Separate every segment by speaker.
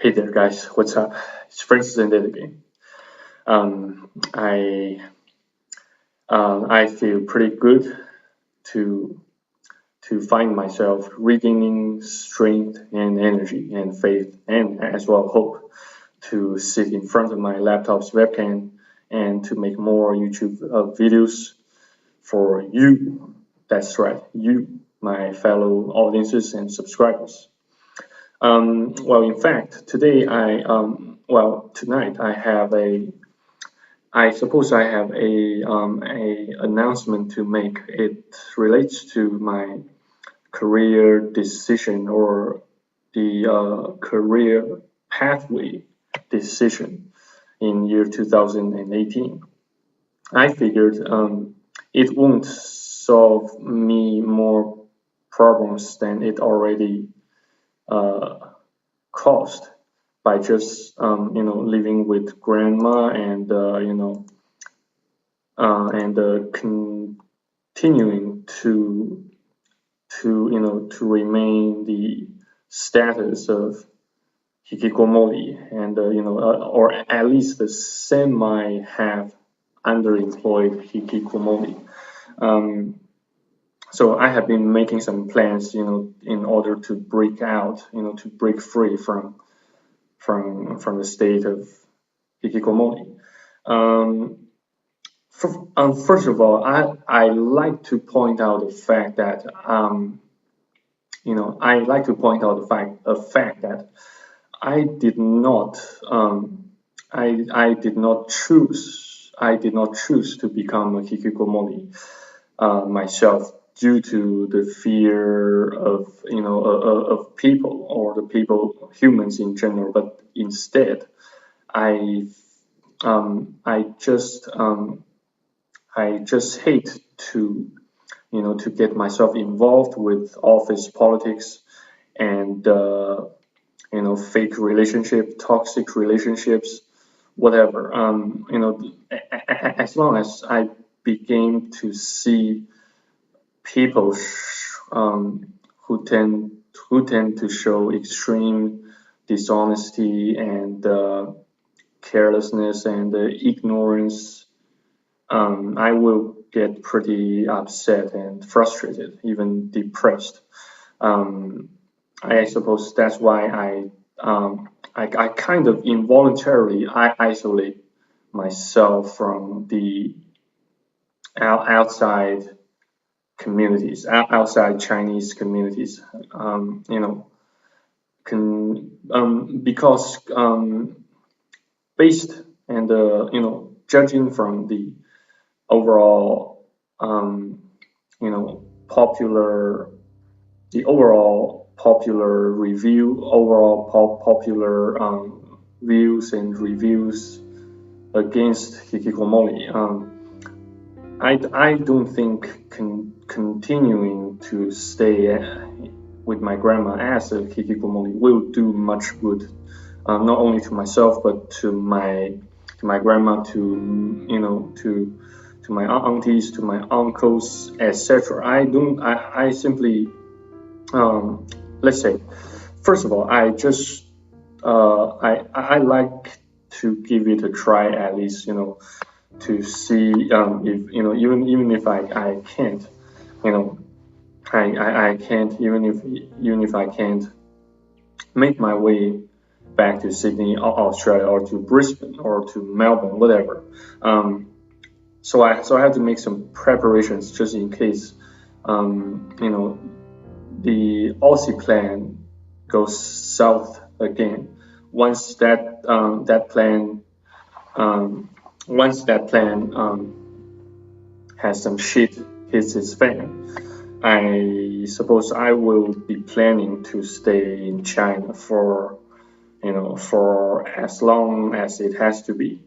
Speaker 1: Hey there, guys. What's up? It's Francis and Ed again. I feel pretty good to find myself regaining strength and energy and faith and as well hope to sit in front of my laptop's webcam and to make more YouTube videos for you. That's right, you, my fellow audiences and subscribers. Well, in fact, today tonight I suppose I have a announcement to make. It relates to my career decision or the career pathway decision in year 2018. I figured it won't solve me more problems than it already caused by just living with grandma and continuing to remain the status of hikikomori and or at least the semi half underemployed hikikomori. So I have been making some plans, in order to break out, to break free from the state of hikikomori. First of all, I like to point out the fact that the fact that I did not choose to become a hikikomori myself due to the fear of of people or humans in general, but instead I just hate to get myself involved with office politics and fake relationship, toxic relationships, whatever. As long as I began to see people who tend to show extreme dishonesty and carelessness and ignorance, I will get pretty upset and frustrated, even depressed. I suppose that's why I kind of involuntarily isolate myself from the outside communities, outside Chinese communities, because based and judging from the overall popular views and reviews against hikikomori. I don't think continuing to stay with my grandma as a hikikomori will do much good, not only to myself but to my grandma, to my aunties, to my uncles, etc. I simply let's say, first of all, I like to give it a try, at least, to see if even if I can't, I can't, even if I can't make my way back to Sydney, Australia, or to Brisbane, or to Melbourne, whatever. So I have to make some preparations just in case the Aussie plan goes south again. Once that plan has some shit hits its fan, I suppose I will be planning to stay in China for as long as it has to be,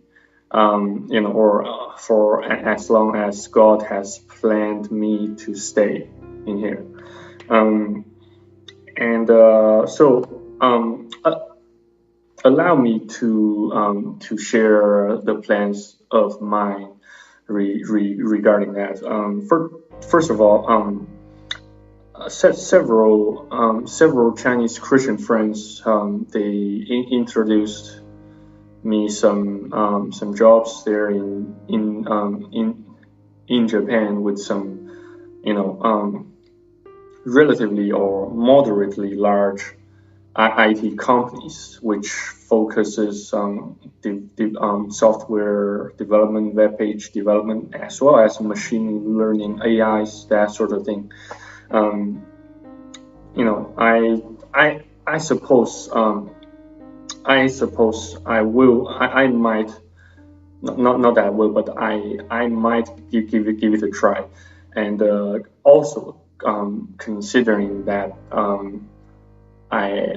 Speaker 1: or for as long as God has planned me to stay in here. Allow me to share the plans of mine regarding that. First of all, several Chinese Christian friends. They introduced me some jobs there in Japan with some relatively or moderately large IT companies, which focuses on software development, web page development, as well as machine learning, AIs, that sort of thing. I suppose I will. I might not that I will, but I might give it a try, and also considering that I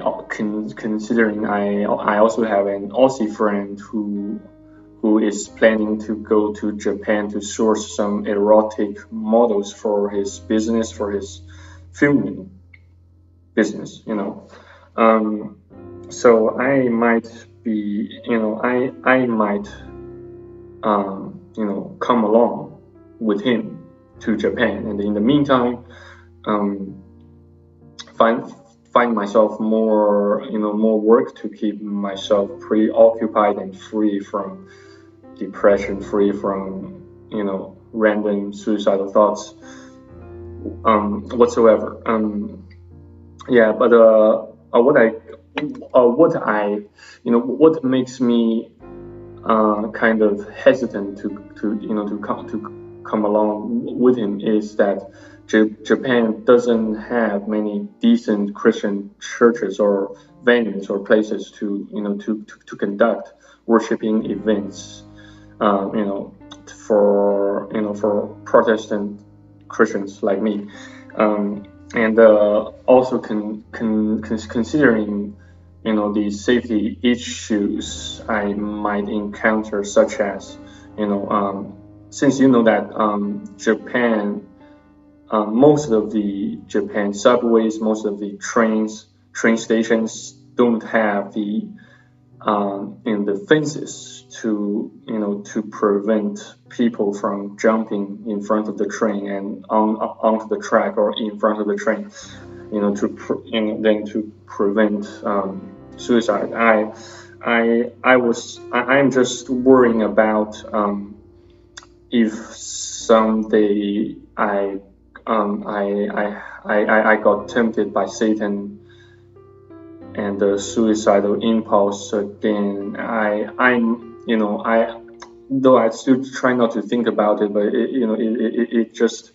Speaker 1: also have an Aussie friend who is planning to go to Japan to source some erotic models for his business, for his filming business, so I might be, I might, come along with him to Japan, and in the meantime, find myself more work to keep myself preoccupied and free from depression, free from random suicidal thoughts whatsoever. But what makes me kind of hesitant to come along with him is that Japan doesn't have many decent Christian churches or venues or places to conduct worshiping events, for Protestant Christians like me, and also considering the safety issues I might encounter, such as since that Japan. Most of the Japan subways, most of the train stations don't have the fences to prevent people from jumping in front of the train and onto the track or in front of the train, to prevent suicide. I'm just worrying about if someday I got tempted by Satan and the suicidal impulse again. Though I still try not to think about it, but it just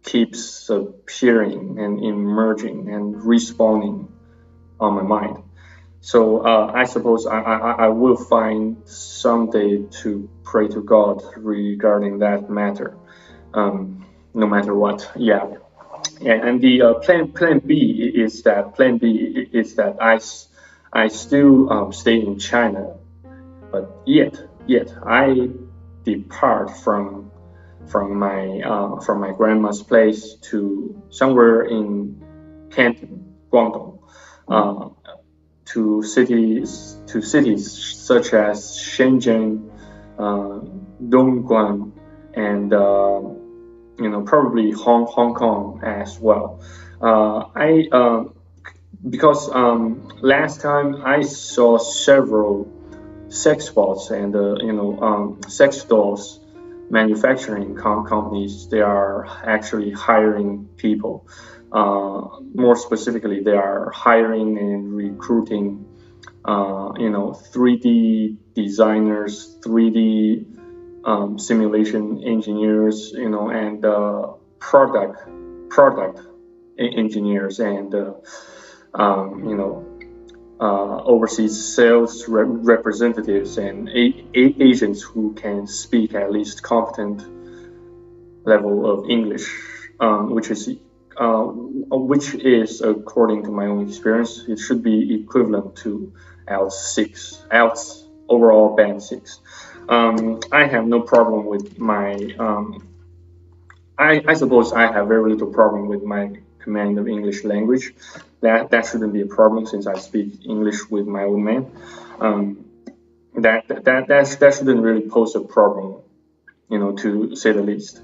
Speaker 1: keeps appearing and emerging and respawning on my mind. So I suppose I will find someday to pray to God regarding that matter, no matter what. Yeah. And the plan B is that I still stay in China, but yet I depart from my grandma's place to somewhere in Canton, Guangdong. To cities such as Shenzhen, Dongguan, and probably Hong Kong as well. Because last time I saw several sex bots and sex dolls manufacturing companies. They are actually hiring people. More specifically, they are hiring and recruiting 3D designers, 3D simulation engineers, and product engineers, and overseas sales representatives and agents who can speak at least competent level of English, which is, according to my own experience, it should be equivalent to IELTS overall band 6. I have no problem with my. I suppose I have very little problem with my command of English language. That shouldn't be a problem since I speak English with my old man. That shouldn't really pose a problem to say the least.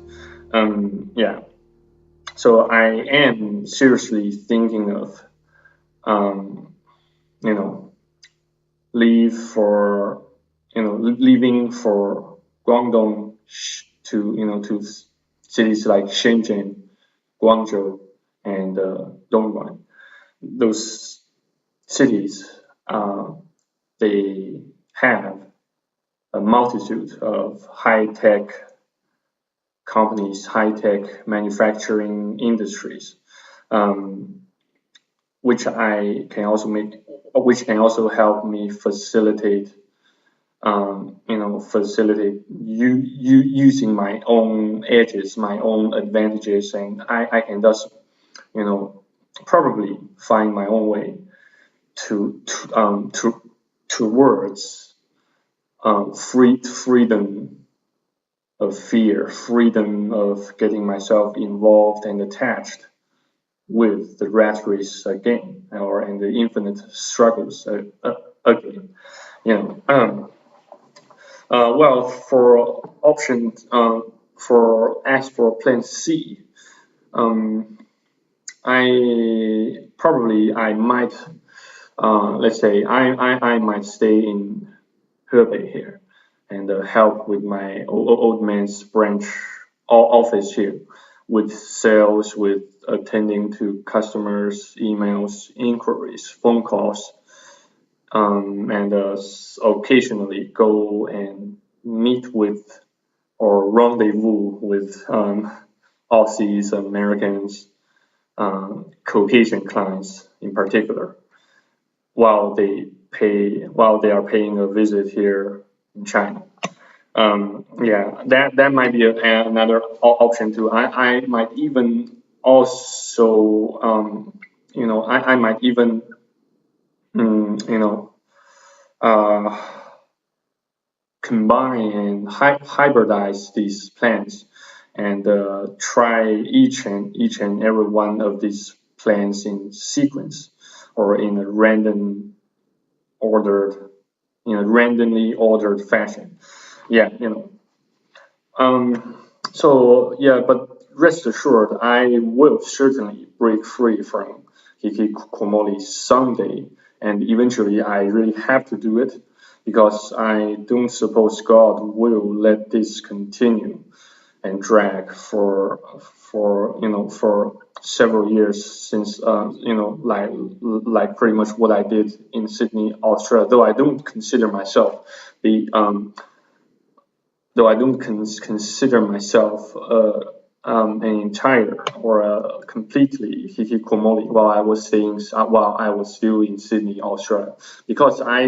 Speaker 1: Yeah. So I am seriously thinking of, you know, leaving for Guangdong to cities like Shenzhen, Guangzhou, and Dongguan. Those cities, they have a multitude of high-tech companies, high-tech manufacturing industries, which can also help me facilitate using my own edges, my own advantages, and I can thus, probably find my own way towards freedom of fear, freedom of getting myself involved and attached with the rat race again, and the infinite struggles again. Well, for option as for plan C, I might let's say I might stay in Hebei here and help with my old man's branch office here, with sales, with attending to customers' emails, inquiries, phone calls, and occasionally go and meet with or rendezvous with Aussies, Americans, Caucasian clients in particular, while they are paying a visit here in China. Yeah, that might be another option too. I might even also, I might even, combine and hybridize these plans and try each and every one of these plans in sequence or in a randomly ordered fashion. Yeah, So yeah, but rest assured, I will certainly break free from hikikomori someday, and eventually I really have to do it, because I don't suppose God will let this continue and drag for several years, since like pretty much what I did in Sydney, Australia. Though I don't consider myself the consider myself an entire or a completely hikikomori while I was still in Sydney, Australia, because I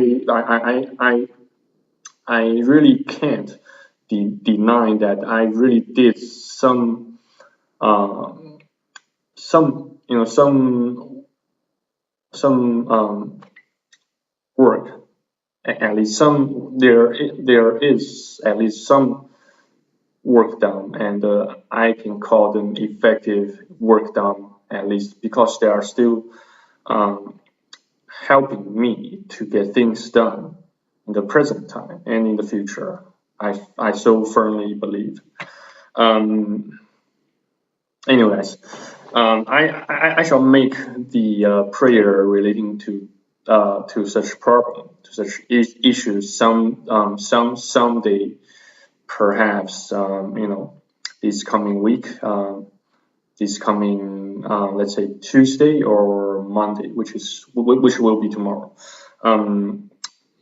Speaker 1: really can't deny that I really did some some work, at least there is at least some work done, and I can call them effective work done, at least because they are still helping me to get things done in the present time and in the future. I so firmly believe. Anyways, I shall make the prayer relating to such problem, to such issues someday, perhaps this coming week, this coming let's say Tuesday or Monday, which will be tomorrow.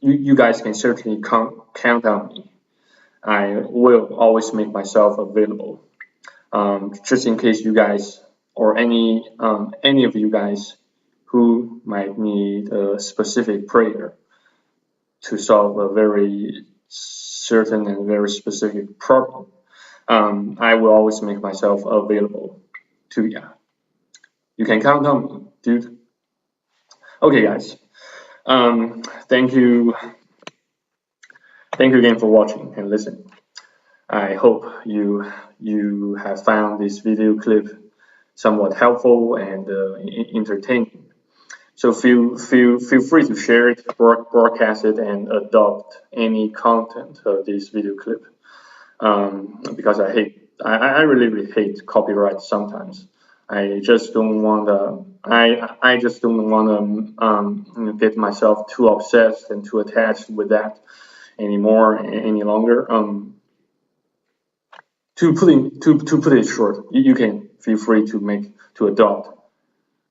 Speaker 1: You guys can certainly count on me. I will always make myself available, just in case you guys or any of you guys who might need a specific prayer to solve a very certain and very specific problem. I will always make myself available to you. You can count on me, dude. Okay, guys. Thank you again for watching and listening. I hope you have found this video clip somewhat helpful and entertaining. So feel free to share it, broadcast it, and adopt any content of this video clip. because I really hate copyright sometimes. I just don't want to. I just don't want to get myself too obsessed and too attached with that any longer. To put it short, you can feel free to adopt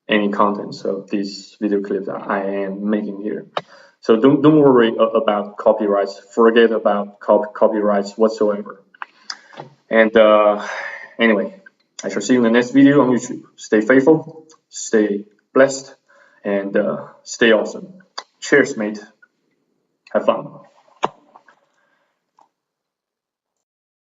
Speaker 1: any contents of these video clips that I am making here. So don't worry about copyrights. Forget about copyrights whatsoever. And anyway, I shall see you in the next video on YouTube. Stay faithful, stay blessed, and stay awesome. Cheers, mate. Have fun.